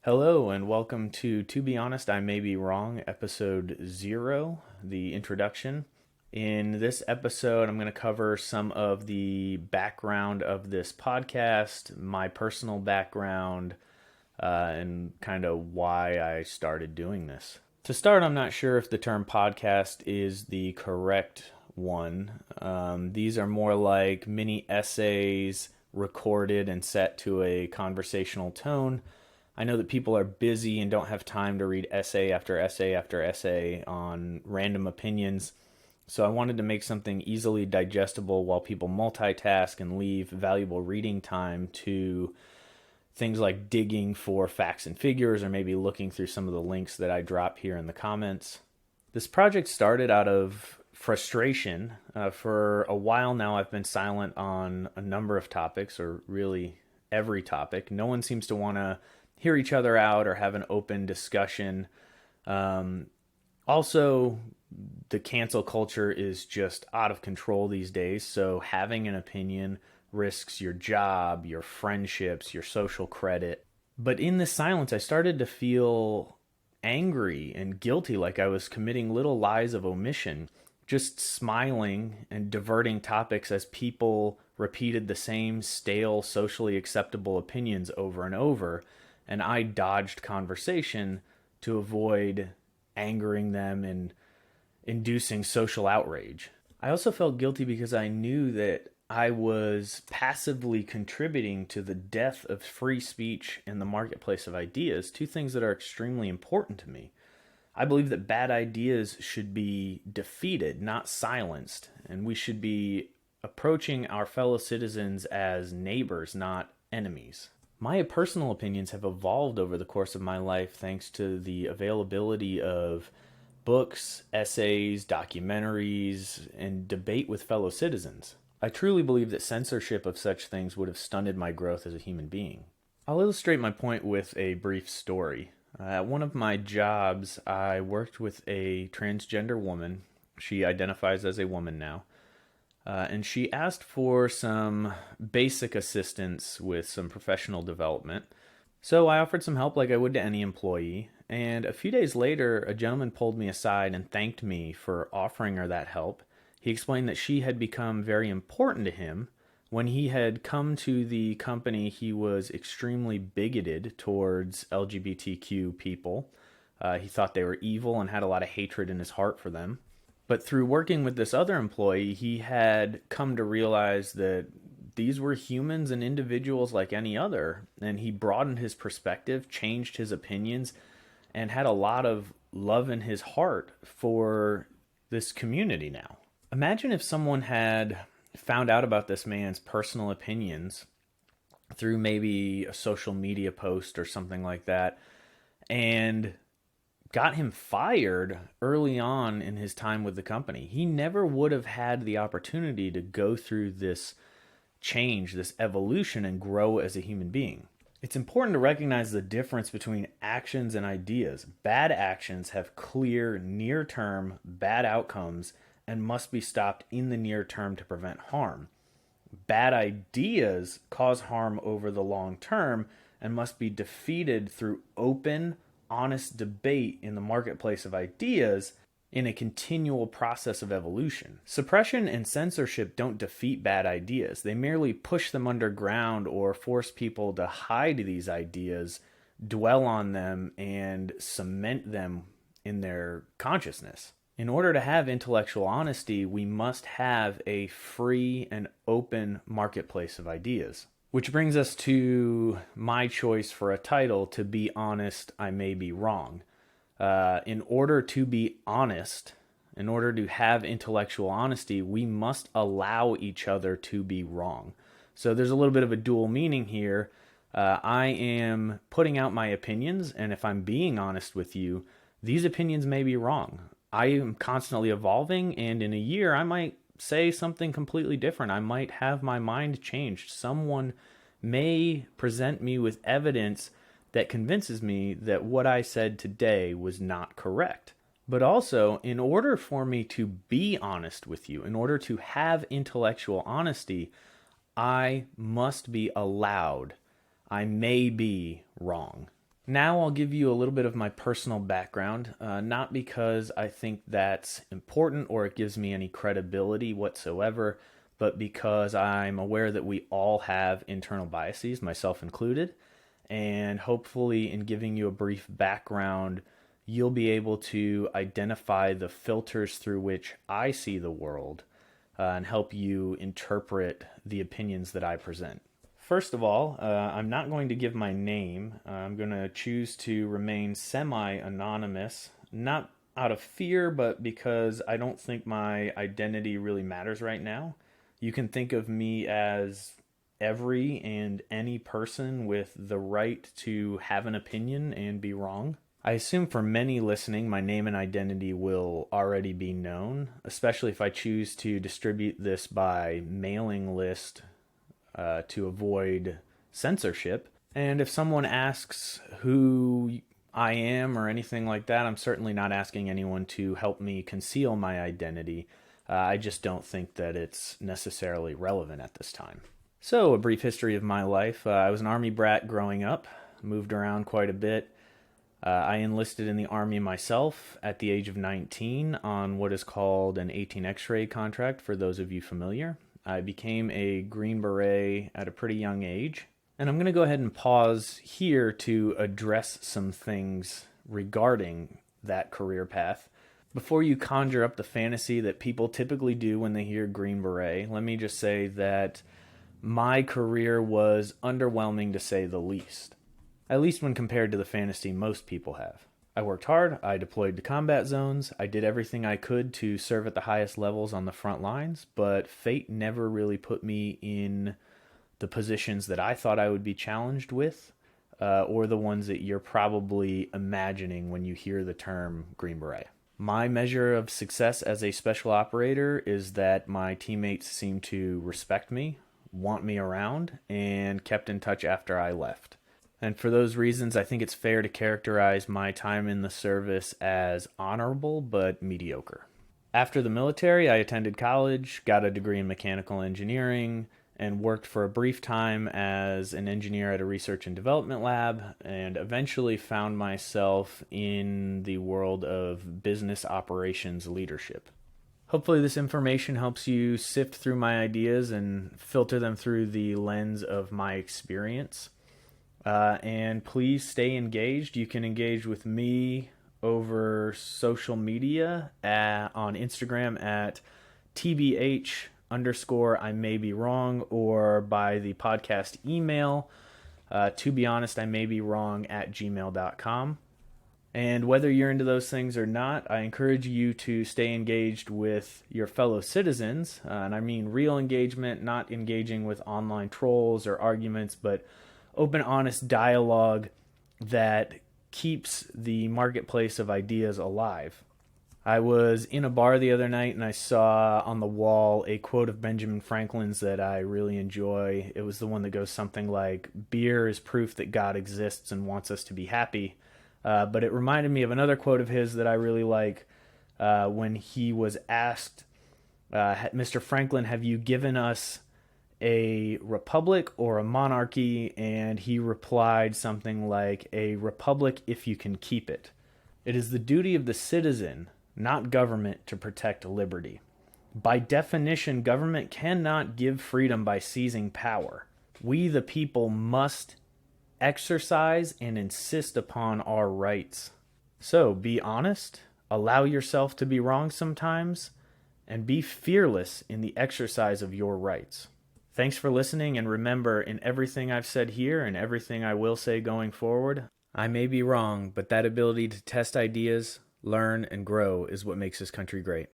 Hello and welcome To Be Honest, I May Be Wrong, episode 0, the introduction. In this episode, I'm going to cover some of the background of this podcast, my personal background, and kind of why I started doing this. To start, I'm not sure if the term podcast is the correct one. These are more like mini essays recorded and set to a conversational tone. I know that people are busy and don't have time to read essay after essay after essay on random opinions. So I wanted to make something easily digestible while people multitask and leave valuable reading time to things like digging for facts and figures or maybe looking through some of the links that I drop here in the comments. This project started out of frustration. For a while now, I've been silent on a number of topics, or really every topic. No one seems to want to hear each other out or have an open discussion. Also, the cancel culture is just out of control these days. So having an opinion risks your job, your friendships, your social credit. But in this silence, I started to feel angry and guilty, like I was committing little lies of omission, just smiling and diverting topics as people repeated the same stale, socially acceptable opinions over and over. And I dodged conversation to avoid angering them and inducing social outrage. I also felt guilty because I knew that I was passively contributing to the death of free speech in the marketplace of ideas, two things that are extremely important to me. I believe that bad ideas should be defeated, not silenced, and we should be approaching our fellow citizens as neighbors, not enemies. My personal opinions have evolved over the course of my life thanks to the availability of books, essays, documentaries, and debate with fellow citizens. I truly believe that censorship of such things would have stunted my growth as a human being. I'll illustrate my point with a brief story. At one of my jobs, I worked with a transgender woman. She identifies as a woman now. And she asked for some basic assistance with some professional development. So I offered some help like I would to any employee. And a few days later, a gentleman pulled me aside and thanked me for offering her that help. He explained that she had become very important to him. When he had come to the company, he was extremely bigoted towards LGBTQ people. He thought they were evil and had a lot of hatred in his heart for them. But through working with this other employee, he had come to realize that these were humans and individuals like any other. And he broadened his perspective, changed his opinions, and had a lot of love in his heart for this community now. Imagine if someone had found out about this man's personal opinions through maybe a social media post or something like that, and got him fired early on in his time with the company. He never would have had the opportunity to go through this change, this evolution, and grow as a human being. It's important to recognize the difference between actions and ideas. Bad actions have clear, near-term bad outcomes and must be stopped in the near term to prevent harm. Bad ideas cause harm over the long term and must be defeated through open, honest debate in the marketplace of ideas in a continual process of evolution. Suppression and censorship don't defeat bad ideas. They merely push them underground or force people to hide these ideas, dwell on them, and cement them in their consciousness. In order to have intellectual honesty, we must have a free and open marketplace of ideas. Which brings us to my choice for a title, To Be Honest, I May Be Wrong. In order to be honest, in order to have intellectual honesty, we must allow each other to be wrong. So there's a little bit of a dual meaning here. I am putting out my opinions, and if I'm being honest with you, these opinions may be wrong. I am constantly evolving, and in a year, I might say something completely different. I might have my mind changed. Someone may present me with evidence that convinces me that what I said today was not correct. But also, in order for me to be honest with you, in order to have intellectual honesty, I must be allowed. I may be wrong. Now I'll give you a little bit of my personal background, not because I think that's important or it gives me any credibility whatsoever, but because I'm aware that we all have internal biases, myself included. And hopefully, in giving you a brief background, you'll be able to identify the filters through which I see the world and help you interpret the opinions that I present. First of all, I'm not going to give my name. I'm going to choose to remain semi-anonymous, not out of fear, but because I don't think my identity really matters right now. You can think of me as every and any person with the right to have an opinion and be wrong. I assume for many listening, my name and identity will already be known, especially if I choose to distribute this by mailing list to avoid censorship. And if someone asks who I am or anything like that, I'm certainly not asking anyone to help me conceal my identity. I just don't think that it's necessarily relevant at this time. So, a brief history of my life. I was an Army brat growing up, moved around quite a bit. I enlisted in the Army myself at the age of 19 on what is called an 18 X-ray contract, for those of you familiar. I became a Green Beret at a pretty young age. And I'm going to go ahead and pause here to address some things regarding that career path. Before you conjure up the fantasy that people typically do when they hear Green Beret, let me just say that my career was underwhelming to say the least. At least when compared to the fantasy most people have. I worked hard, I deployed to combat zones, I did everything I could to serve at the highest levels on the front lines, but fate never really put me in the positions that I thought I would be challenged with, or the ones that you're probably imagining when you hear the term Green Beret. My measure of success as a special operator is that my teammates seemed to respect me, want me around, and kept in touch after I left. And for those reasons, I think it's fair to characterize my time in the service as honorable but mediocre. After the military, I attended college, got a degree in mechanical engineering, and worked for a brief time as an engineer at a research and development lab, and eventually found myself in the world of business operations leadership. Hopefully this information helps you sift through my ideas and filter them through the lens of my experience. And please stay engaged. You can engage with me over social media on Instagram at TBH_ I may be wrong, or by the podcast email, to be honest, I may be wrong at gmail.com. And whether you're into those things or not, I encourage you to stay engaged with your fellow citizens. And I mean real engagement, not engaging with online trolls or arguments, but open, honest dialogue that keeps the marketplace of ideas alive. I was in a bar the other night and I saw on the wall a quote of Benjamin Franklin's that I really enjoy. It was the one that goes something like, "Beer is proof that God exists and wants us to be happy." But it reminded me of another quote of his that I really like when he was asked, "Mr. Franklin, have you given us a republic or a monarchy?" And he replied something like, "A republic if you can keep it. It is the duty of the citizen, not government, to protect liberty. By definition, government cannot give freedom by seizing power. We, the people, must exercise and insist upon our rights. So be honest, allow yourself to be wrong sometimes, and be fearless in the exercise of your rights." Thanks for listening, and remember, in everything I've said here and everything I will say going forward, I may be wrong, but that ability to test ideas, learn, and grow is what makes this country great.